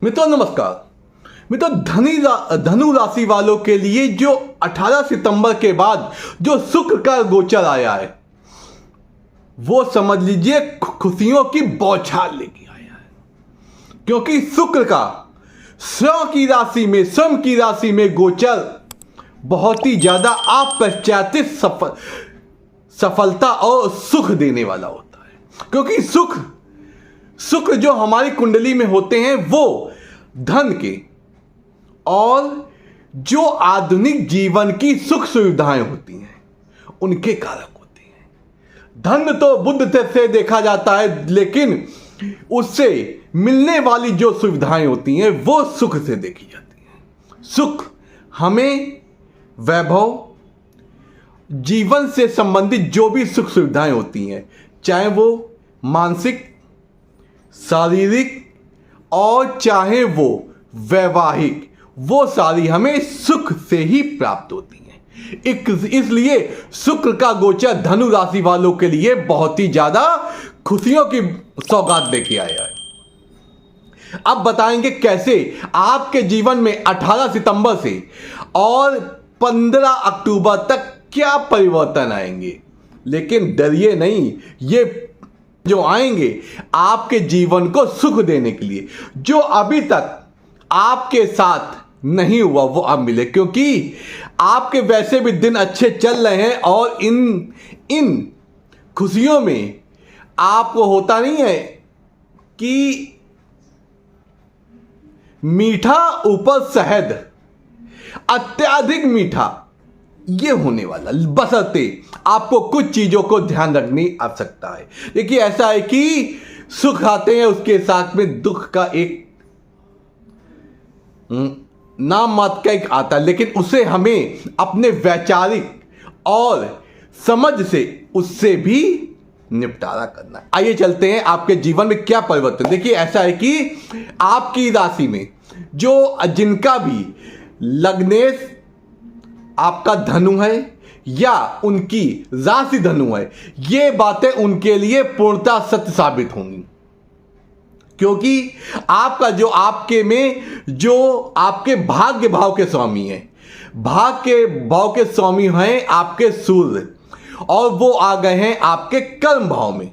मित्रों नमस्कार। मित्रों धनु राशि वालों के लिए जो 18 सितंबर के बाद जो शुक्र का गोचर आया है वो समझ लीजिए खुशियों की बौछार लेके आया है, क्योंकि शुक्र का स्वयं की राशि में गोचर बहुत ही ज्यादा अप्रत्याशित सफलता और सुख देने वाला होता है। क्योंकि शुक्र जो हमारी कुंडली में होते हैं वो धन के और जो आधुनिक जीवन की सुख सुविधाएं होती हैं उनके कारक होते हैं। धन तो बुद्ध से देखा जाता है, लेकिन उससे मिलने वाली जो सुविधाएं होती हैं वो सुख से देखी जाती हैं। सुख हमें वैभव, जीवन से संबंधित जो भी सुख सुविधाएं होती हैं, चाहे वो मानसिक, शारीरिक और चाहे वो वैवाहिक, वो सारी हमें सुख से ही प्राप्त होती हैं। इसलिए शुक्र का गोचर धनु राशि वालों के लिए बहुत ही ज्यादा खुशियों की सौगात लेके आया है। अब बताएंगे कैसे आपके जीवन में 18 सितंबर से और 15 अक्टूबर तक क्या परिवर्तन आएंगे। लेकिन डरिए नहीं, ये जो आएंगे आपके जीवन को सुख देने के लिए, जो अभी तक आपके साथ नहीं हुआ वो अब मिले, क्योंकि आपके वैसे भी दिन अच्छे चल रहे हैं और इन खुशियों में आपको होता नहीं है कि मीठा ऊपर शहद, अत्याधिक मीठा ये होने वाला, बशर्ते आपको कुछ चीजों को ध्यान रखने की आवश्यकता है। देखिए ऐसा है कि सुख आते हैं उसके साथ में दुख का एक नाम मात्र का एक आता है, लेकिन उसे हमें अपने वैचारिक और समझ से उससे भी निपटारा करना है। आइए चलते हैं आपके जीवन में क्या परिवर्तन। देखिए ऐसा है कि आपकी राशि में जो जिनका भी लग्नेश आपका धनु है या उनकी राशि धनु है, ये बातें उनके लिए पूर्णतः सत्य साबित होंगी, क्योंकि आपका जो आपके भाग्य भाव के स्वामी है, भाग्य भाव के स्वामी हैं आपके सूर्य, और वो आ गए हैं आपके कर्म भाव में।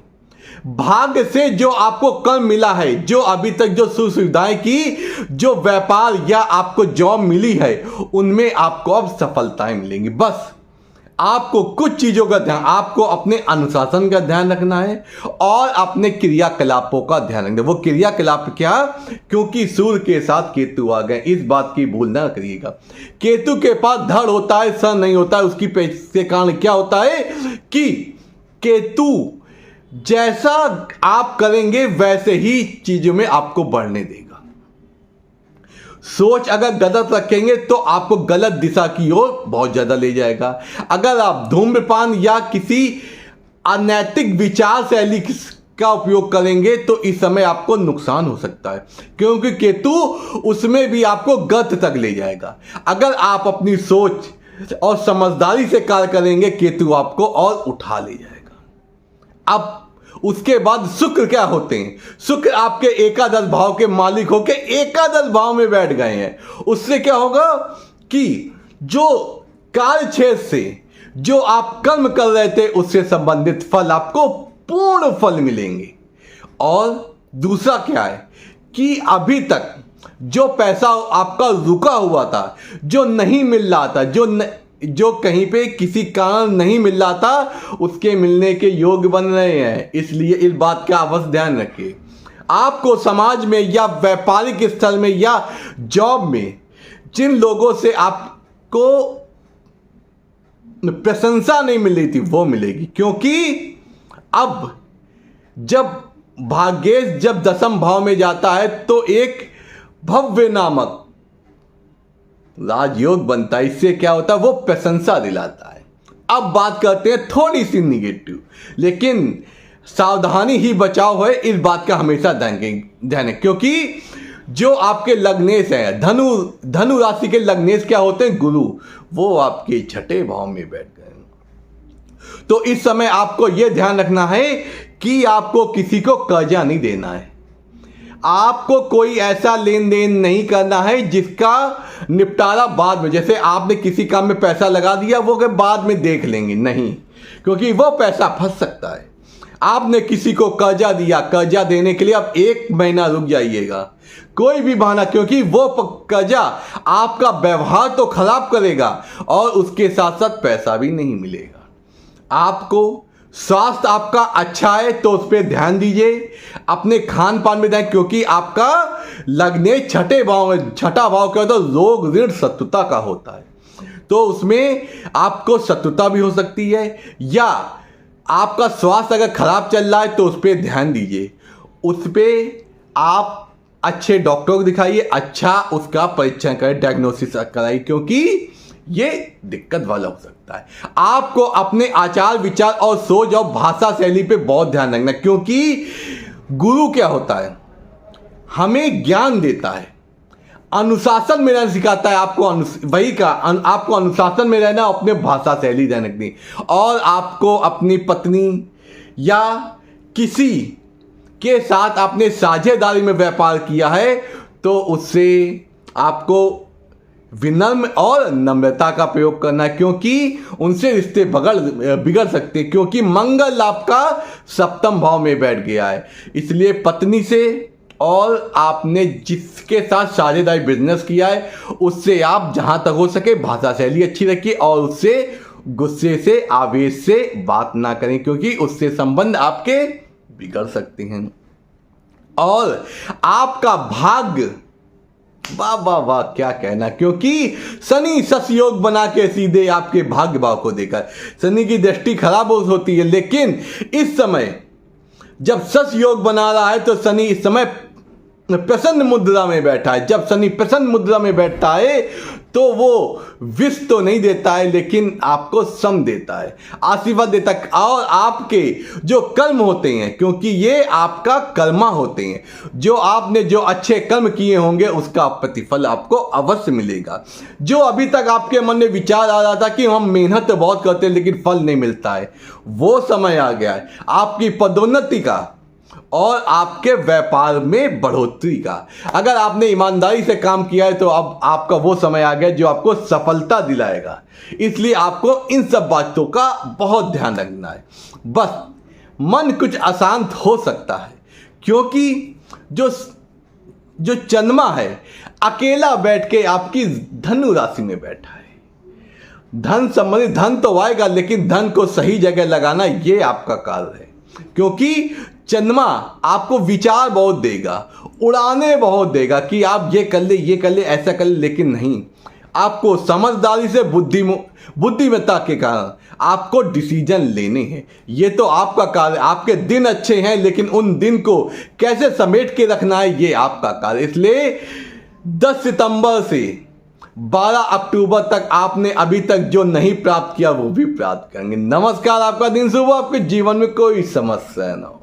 भाग्य से जो आपको कर्म मिला है, जो अभी तक जो सुविधाएं की, जो व्यापार या आपको जॉब मिली है, उनमें आपको अब सफलताएं मिलेंगी। बस आपको कुछ चीजों का ध्यान, आपको अपने अनुशासन का ध्यान रखना है और अपने क्रियाकलापों का ध्यान रखना है। वो क्रियाकलाप क्या? क्योंकि सूर्य के साथ केतु आ गए, इस बात की भूल ना करिएगा। केतु के पास धड़ होता है, सर नहीं होता है। उसकी से कारण क्या होता है कि केतु जैसा आप करेंगे वैसे ही चीजों में आपको बढ़ने देगा। सोच अगर गलत रखेंगे तो आपको गलत दिशा की ओर बहुत ज्यादा ले जाएगा। अगर आप धूम्रपान या किसी अनैतिक विचार शैली का उपयोग करेंगे तो इस समय आपको नुकसान हो सकता है, क्योंकि केतु उसमें भी आपको गर्त तक ले जाएगा। अगर आप अपनी सोच और समझदारी से कार्य करेंगे, केतु आपको और उठा ले जाएगा। अब उसके बाद शुक्र क्या होते हैं? शुक्र आपके एकादश भाव के मालिक होकर एकादश भाव में बैठ गए हैं। उससे क्या होगा कि जो कार्य क्षेत्र से जो आप कर्म कर रहे थे उससे संबंधित फल आपको पूर्ण फल मिलेंगे। और दूसरा क्या है कि अभी तक जो पैसा आपका रुका हुआ था, जो नहीं मिल रहा था, जो कहीं पे किसी कारण नहीं मिल रहा था, उसके मिलने के योग बन रहे हैं। इसलिए इस बात का अवश्य ध्यान रखिए। आपको समाज में या व्यापारिक स्थल में या जॉब में जिन लोगों से आपको प्रशंसा नहीं मिल रही थी वो मिलेगी, क्योंकि अब जब भाग्येश जब दशम भाव में जाता है तो एक भव्य नामक राजयोग बनता है। इससे क्या होता है? वो प्रशंसा दिलाता है। अब बात करते हैं थोड़ी सी निगेटिव, लेकिन सावधानी ही बचाव है, इस बात का हमेशा ध्यान है। क्योंकि जो आपके लग्नेश है, धनु राशि के लग्नेश क्या होते हैं? गुरु, वो आपके छठे भाव में बैठ गए। तो इस समय आपको यह ध्यान रखना है कि आपको किसी को कर्जा नहीं देना है। आपको कोई ऐसा लेन देन नहीं करना है जिसका निपटारा बाद में, जैसे आपने किसी काम में पैसा लगा दिया वो के बाद में देख लेंगे, नहीं, क्योंकि वो पैसा फंस सकता है। आपने किसी को कर्जा दिया, कर्जा देने के लिए आप 1 महीना रुक जाइएगा, कोई भी बहाना, क्योंकि वो कर्जा आपका व्यवहार तो खराब करेगा और उसके साथ साथ पैसा भी नहीं मिलेगा। आपको स्वास्थ्य आपका अच्छा है तो उस पर ध्यान दीजिए, अपने खान पान में ध्यान, क्योंकि आपका लग्ने छठा भाव क्या होता है, रोग ऋण शत्रुता का होता है, तो उसमें आपको शत्रुता भी हो सकती है। या आपका स्वास्थ्य अगर खराब चल रहा है तो उस पर ध्यान दीजिए, उस पर आप अच्छे डॉक्टर को दिखाइए, अच्छा उसका परीक्षण करें, डायग्नोसिस कराइए, क्योंकि ये दिक्कत वाला हो सकता है। आपको अपने आचार विचार और सोच और भाषा शैली पे बहुत ध्यान रखना, क्योंकि गुरु क्या होता है, हमें ज्ञान देता है, अनुशासन में रहना सिखाता है, आपको आपको अनुशासन में रहना, अपने भाषा शैली रखनी, और आपको अपनी पत्नी या किसी के साथ आपने साझेदारी में व्यापार किया है तो उससे आपको विनम्र और नम्रता का प्रयोग करना है, क्योंकि उनसे रिश्ते बिगड़ सकते हैं, क्योंकि मंगल आपका 7वें भाव में बैठ गया है। इसलिए पत्नी से और आपने जिसके साथ साझेदारी बिजनेस किया है उससे आप जहां तक हो सके भाषा शैली अच्छी रखिए और उससे गुस्से से, आवेश से बात ना करें, क्योंकि उससे संबंध आपके बिगड़ सकते हैं। और आपका भाग्य, वाह वाह वाह क्या कहना, क्योंकि शनि सस योग बना के सीधे आपके भाग्य भाव को देकर, शनि की दृष्टि खराब होती है, लेकिन इस समय जब सस योग बना रहा है तो शनि इस समय प्रसन्न मुद्रा में बैठा है। जब शनि प्रसन्न मुद्रा में बैठता है तो वो विष तो नहीं देता है, लेकिन आपको सम देता है, आशीर्वाद देता है, और आपके जो कर्म होते हैं, क्योंकि ये आपका कर्मा होते हैं, जो आपने जो अच्छे कर्म किए होंगे उसका प्रतिफल आपको अवश्य मिलेगा। जो अभी तक आपके मन में विचार आ रहा था कि हम मेहनत तो बहुत करते हैं लेकिन फल नहीं मिलता है, वो समय आ गया है आपकी पदोन्नति का और आपके व्यापार में बढ़ोतरी का। अगर आपने ईमानदारी से काम किया है तो अब आपका वो समय आ गया जो आपको सफलता दिलाएगा। इसलिए आपको इन सब बातों का बहुत ध्यान रखना है। बस मन कुछ अशांत हो सकता है, क्योंकि जो चंद्रमा है अकेला बैठ के आपकी धनु राशि में बैठा है। धन संबंधित धन तो आएगा, लेकिन धन को सही जगह लगाना ये आपका कार्य है, क्योंकि चंद्रमा आपको विचार बहुत देगा, उड़ाने बहुत देगा कि आप ये कर ले ऐसा कर ले, लेकिन नहीं, आपको समझदारी से बुद्धिमत्ता के कारण आपको डिसीजन लेने हैं। ये तो आपका कार्य, आपके दिन अच्छे हैं लेकिन उन दिन को कैसे समेट के रखना है ये आपका कार्य। इसलिए 10 सितंबर से 12 अक्टूबर तक आपने अभी तक जो नहीं प्राप्त किया वो भी प्राप्त करेंगे। नमस्कार, आपका दिन शुभ हो, आपके जीवन में कोई समस्या ना हो।